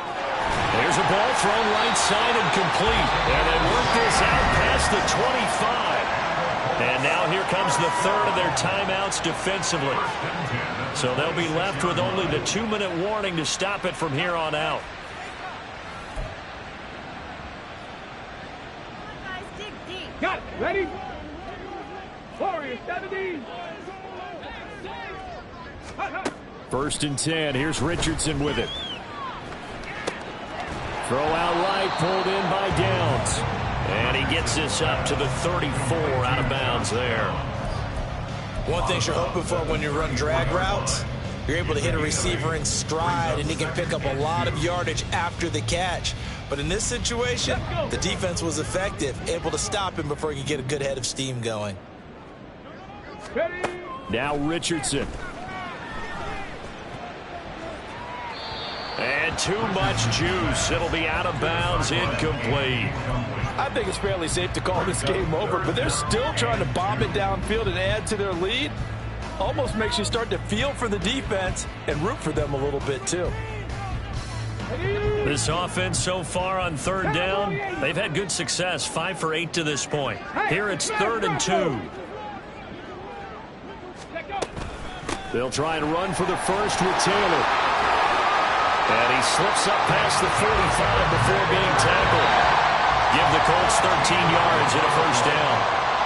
There's a ball thrown right side and complete. And they work this out past the 25. And now here comes the 3rd of their timeouts defensively. So they'll be left with only the 2-minute warning to stop it from here on out.
Got it. Ready? Warrior 70.
First and 10. Here's Richardson with it. Throw out right, pulled in by Downs. And he gets this up to the 34 out of bounds there.
One thing you're hoping for when you run drag routes, you're able to hit a receiver in stride, and he can pick up a lot of yardage after the catch. But in this situation, the defense was effective, able to stop him before he could get a good head of steam going.
Now Richardson. And too much juice. It'll be out of bounds, incomplete.
I think it's fairly safe to call this game over, but they're still trying to bomb it downfield and add to their lead. Almost makes you start to feel for the defense and root for them a little bit too.
This offense so far on third down, they've had good success, 5 for 8 to this point. Here it's 3rd and 2. They'll try and run for the first with Taylor. And he slips up past the 45 before being tackled. Give the Colts 13 yards and a first down.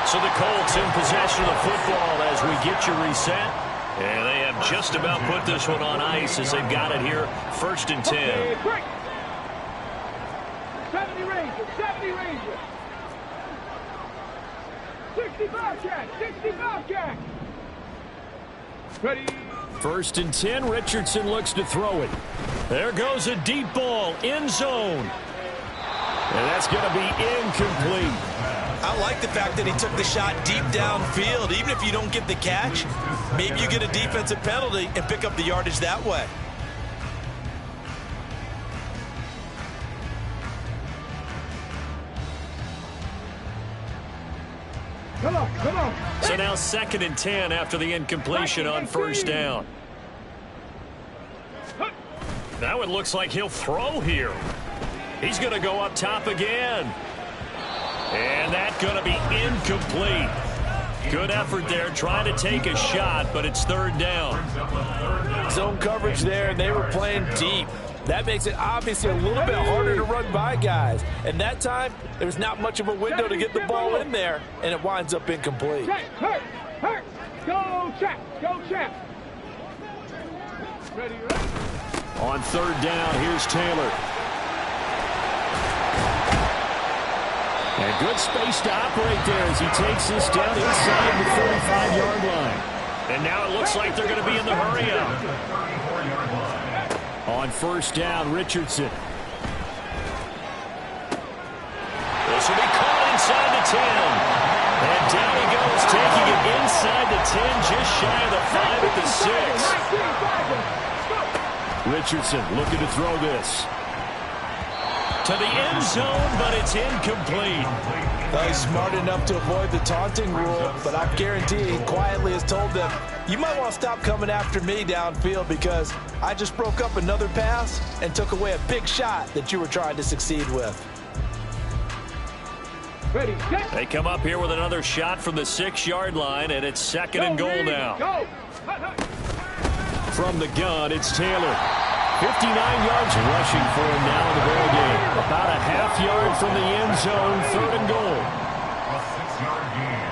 So the Colts in possession of the football as we get you reset. And they have just about put this one on ice as they've got it here. 1st and 10.
70 Rangers, 70 Rangers. 65 Jags, 65 Jags. Ready.
1st and 10. Richardson looks to throw it. There goes a deep ball, end zone. And that's going to be incomplete.
I like the fact that he took the shot deep downfield. Even if you don't get the catch, maybe you get a defensive penalty and pick up the yardage that way.
Come on, come on.
So now 2nd and 10 after the incompletion on first down. Now it looks like he'll throw here. He's going to go up top again. And that's going to be incomplete. Good effort there trying to take a shot, but it's 3rd down.
Zone coverage there, and they were playing deep. That makes it obviously a little bit harder to run by guys. And that time, there's not much of a window to get the ball in there, and it winds up incomplete.
Hurt. Go, Chap. Go, Chap. Ready, ready.
On 3rd down, here's Taylor. And good space to operate there as he takes this down inside the 35-yard line. And now it looks like they're going to be in the hurry-up. On 1st down, Richardson. This will be caught inside the 10. And down he goes, taking it inside the 10, just shy of the 5 at the 6. Richardson looking to throw this. To the end zone, but it's incomplete.
Well, he's smart enough to avoid the taunting rule, but I guarantee he quietly has told them, you might want to stop coming after me downfield because I just broke up another pass and took away a big shot that you were trying to succeed with.
Ready, set.
They come up here with another shot from the 6-yard line, and it's 2nd and goal now.
Go.
From the gun, it's Taylor. 59 yards rushing for him now in the ball game. About a half yard from the end zone, 3rd and goal.
A 6-yard gain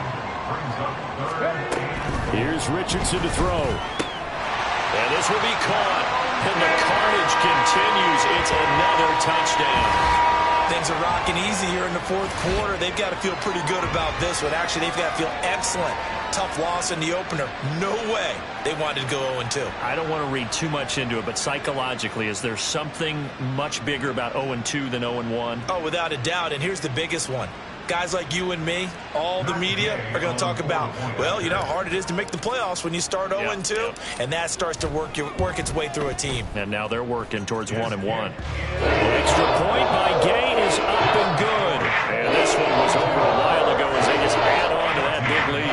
brings up 3rd.
Here's Richardson to throw. And this will be caught. And the carnage continues. It's another touchdown.
Things are rocking easy here in the 4th quarter. They've got to feel pretty good about this one. Actually, they've got to feel excellent. Tough loss in the opener. No way they wanted to go 0-2.
I don't want to read too much into it, but psychologically, is there something much bigger about 0-2 than 0-1?
Oh, without a doubt. And here's the biggest one. Guys like you and me, all the media are going to talk about, well, you know how hard it is to make the playoffs when you start 0-2, and that starts to work its way through a team.
And now they're working towards 1-1. Extra point by Gay is up and good. And this one was over a while ago as they just add on to that big lead.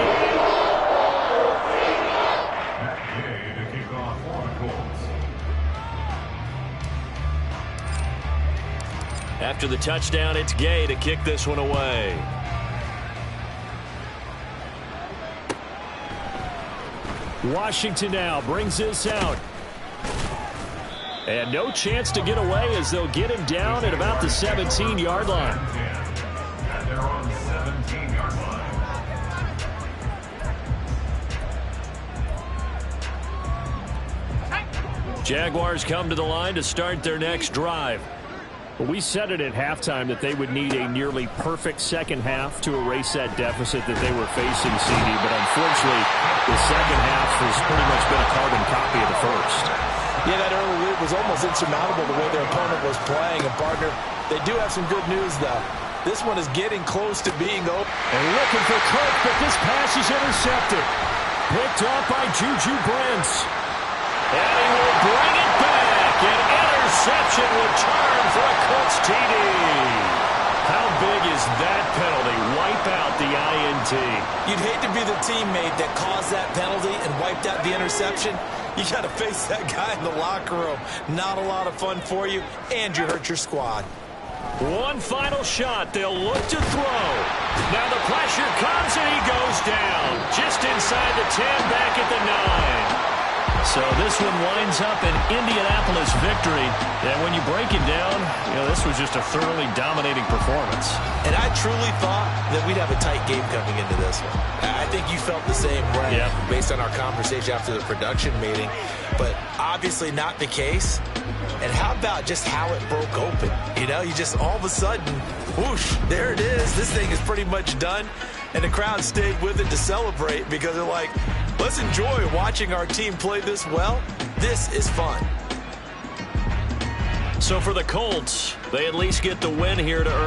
To kick off for the Colts.
After the touchdown, it's Gay to kick this one away. Washington now brings this out. And no chance to get away as they'll get him down at about the 17-yard line.
And they're on the 17-yard line.
Jaguars come to the line to start their next drive. We said it at halftime that they would need a nearly perfect second half to erase that deficit that they were facing, CD. But unfortunately, the second half has pretty much been a carbon copy of the first.
Yeah, that early lead was almost insurmountable the way their opponent was playing. And, partner, they do have some good news, though. This one is getting close to being open.
And looking for Kirk, but this pass is intercepted. Picked off by Juju Brents. And he will bring it back. An interception returned for a Colts TD. How big is that penalty? Wipe out the INT.
You'd hate to be the teammate that caused that penalty and wiped out the interception. You got to face that guy in the locker room. Not a lot of fun for you, and you hurt your squad.
One final shot. They'll look to throw. Now the pressure comes, and he goes down. Just inside the 10, back at the 9. So this one winds up an Indianapolis victory. And when you break it down, this was just a thoroughly dominating performance.
And I truly thought that we'd have a tight game coming into this one. I think you felt the same way based on our conversation after the production meeting. But obviously not the case. And how about just how it broke open? You just all of a sudden, whoosh, there it is. This thing is pretty much done. And the crowd stayed with it to celebrate because they're like, let's enjoy watching our team play this well. This is fun.
So for the Colts, they at least get the win here to earn